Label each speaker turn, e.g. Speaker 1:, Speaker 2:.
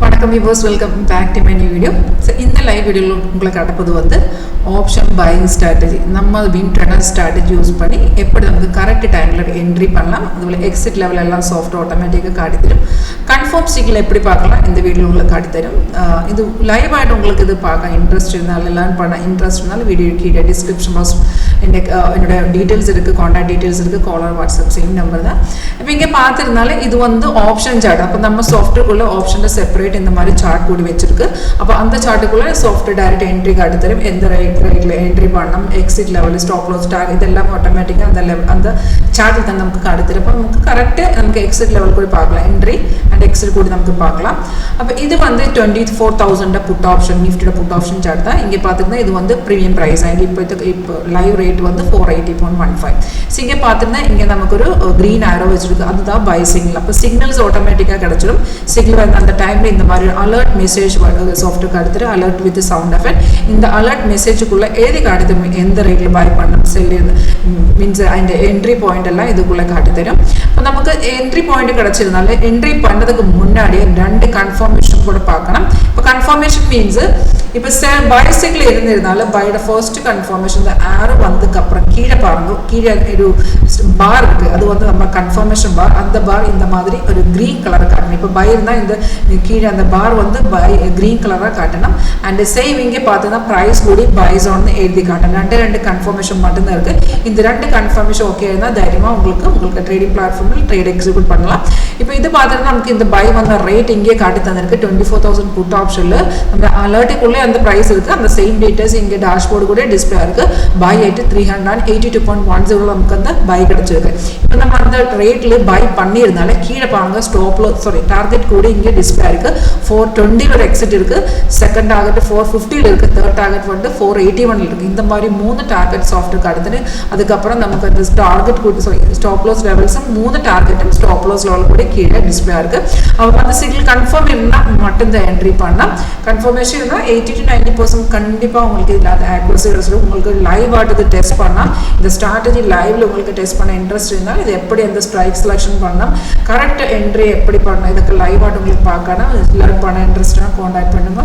Speaker 1: வணக்கம் viewers, welcome back to my new video. So இந்த live video உங்களுக்கு காட்டப்போது வந்து option buying strategy. நம்ம WinTrader strategy யூஸ் பண்ணி எப்படி நமக்கு கரெக்ட் டைம்ல என்ட்ரி பண்ணலாம், அதுல எக்ஸிட் லெவல் எல்லாம் சாஃப்ட் ஆட்டோமேட்டிக்கா காட்டி தரும். கன்ஃபார்ம் சிக்னல் எப்படி பார்க்கலாம் இந்த வீடியோல உங்களுக்கு காட்டி தரும். இது லைவ் ஆயிட்டு உங்களுக்கு இது பார்க்க இன்ட்ரஸ்ட் இருந்தால லேர்ன் பண்ண இன்ட்ரஸ்ட் இருந்தால வீடியோ கீழே டிஸ்கிரிப்ஷன் பாக்ஸ் என்னோட டீடைல்ஸ் இருக்கு, கான்டாக்ட் டீடைல்ஸ் இருக்கு, காலர் வாட்ஸ்அப் சேம் நம்பர் தான். இப்போ இங்க பார்த்திருந்தால இது வந்து ஆப்ஷன் சார்ட். அப்ப நம்ம சாஃப்ட்வேர்க்குள்ள ஆப்ஷன்ல செப்பரேட் இந்த மாதிரி சார்ட் கூடி வச்சிருக்கு. அப்ப அந்த சார்ட்டுக்குள்ள சாஃப்ட்வேர் டைரக்ட் என்ட்ரி காட்டி தரும். எந்த ரேட்ல என்ட்ரி பண்ணணும், எக்ஸிட் லெவல், ஸ்டாப் லாஸ் டாக் இதெல்லாம் ஆட்டோமேட்டிக்கா அந்த சார்ட்ல தான் நமக்கு காட்டி தரும். அப்ப நமக்கு கரெக்ட் நமக்கு எக்ஸிட் லெவல் கூட பார்க்கலாம், என்ட்ரி அண்ட் எக்ஸிட் கூட நமக்கு பார்க்கலாம். அப்ப இது வந்து 24,000 புட் ஆப்ஷன், நிஃப்டியோட புட் ஆப்ஷன் சார்ட் தான். இங்க பாத்தீங்கன்னா இது வந்து பிரீமியம் பிரைஸ் இப்போ லைவ் ரேட் வந்து 480.15. சோ இங்க பாத்தீங்கன்னா இங்க நமக்கு ஒரு green arrow வச்சிருக்கு, அதுதான் பை சிக்னல். அப்ப சிக்னல்ஸ் ஆட்டோமேட்டிக்கா கிடைச்சிடும். சிக்னல் வந்து அந்த டைம்ல இந்த மாதிரி அலர்ட் மெசேஜ் சாஃப்ட்வேர் காட்டுது, அலர்ட் வித் சவுண்ட் எஃபெக்ட். இந்த அலர்ட் மெசேஜுக்குள்ள ஏதி காட்டுது, எந்த ரேட்ல பை பண்ணணும், செல் மீன்ஸ் அந்த என்ட்ரி பாயிண்ட் எல்லாம் இதுக்குள்ள காட்டி தரும். அப்ப நமக்கு என்ட்ரி பாயிண்ட் கிடைச்சிருந்தால என்ட்ரி பண்ணதுக்கு முன்னாடி ரெண்டு கன்ஃபர்மேஷன் கூட பார்க்கணும். இப்போ கன்ஃபர்மேஷன் மீன்ஸ் இப்போ பை சிக்னல் இருந்திருந்தால பையோட ஃபர்ஸ்ட் கன்ஃபர்மேஷன் இந்த ஆரோ வந்ததுக்கு அப்புறம் கீழே பாருங்க, கீழே ஒரு பார் இருக்கு, அது வந்து நம்ம கன்ஃபர்மேஷன் பார். அந்த பார் இந்த மாதிரி ஒரு கிரீன் கலர் காட்டணும். இப்போ பை இருந்தா இந்த கீழே அந்த பார் வந்து பை கிரீன் கலரா காட்டணும். அண்ட் சேவ் இங்கே பார்த்தீங்கன்னா பிரைஸ் கூடி பைஸ் ஆன் எழுதி காட்டணும். ரெண்டு கன்ஃபர்மேஷன் மட்டும்தான் இருக்கு. இந்த ரெண்டு கன்ஃபர்மேஷன் ஓகே இருந்தால் தைரியமா உங்களுக்கு ட்ரேடிங் பிளாட்ஃபார்மில் ட்ரேட் எக்ஸிக்யூட் பண்ணலாம். இப்போ இது பார்த்தீங்கன்னா நமக்கு இந்த பை வந்த ரேட் இங்கே காட்டி தந்திருக்கு 24,000 புட் ஆப்ஷன்ல. நம்ம அலர்ட்டுக்குள்ளே அந்த பிரைஸ் இருக்கு, அந்த சேம் டீடைல்ஸ் இங்கே டேஷ்போர்டு கூட டிஸ்பிளே இருக்கு. பை 382.10 நமக்கு அந்த பை கிடைச்சிருக்கு. இப்போ நம்ம அந்த ரேட்ல பை பண்ணியிருந்தால கீழே பாருங்க ஸ்டாப் லாஸ் டார்கெட் கூட இங்கே டிஸ்பிளே இருக்கு. 420 ஒரு எக்ஸிட் இருக்கு, செகண்ட் டார்கெட் 450 இருக்கு, தேர்ட் டார்கெட் வந்து 481 இருக்கு. இந்த மாதிரி 3 டார்கெட் சாஃப்ட்வேர் காட்டுது. அதுக்கப்புறம் நமக்கு அந்த டார்கெட் கூட ஸ்டாப் லாஸ் லெவல்ஸ் 3 டார்கெட்டும் ஸ்டாப் லாஸ் லெவல் கூட கீழே டிஸ்பிளே இருக்கு. அவங்க அந்த சிக்னல் கன்ஃபார்ம் இருந்தா மட்டும் தான் என்ட்ரி பண்ணலாம். கன்ஃபர்மேஷன் இருந்தா 80 to 90% கண்டிப்பா உங்களுக்கு இல்லாத ஆக்யூரசி கிடைச்சிடும். உங்களுக்கு லைவ் ஆட்டது டெஸ்ட் பண்ணா இந்த ஸ்ட்ராட்டஜி லைவ்ல உங்களுக்கு டெஸ்ட் பண்ண இன்ட்ரெஸ்ட் இருந்தால் இது எப்படி அந்த ஸ்ட்ரைக் செலக்ஷன் பண்ணலாம், கரெக்ட் என்ட்ரி எப்படி பண்ணலாம், இதுக்கு லைவ் ஆட் உங்களுக்கு பார்க்கணும், லேர்ன் பண்ண இன்ட்ரெஸ்ட்னா கான்டாக்ட் பண்ணுங்க.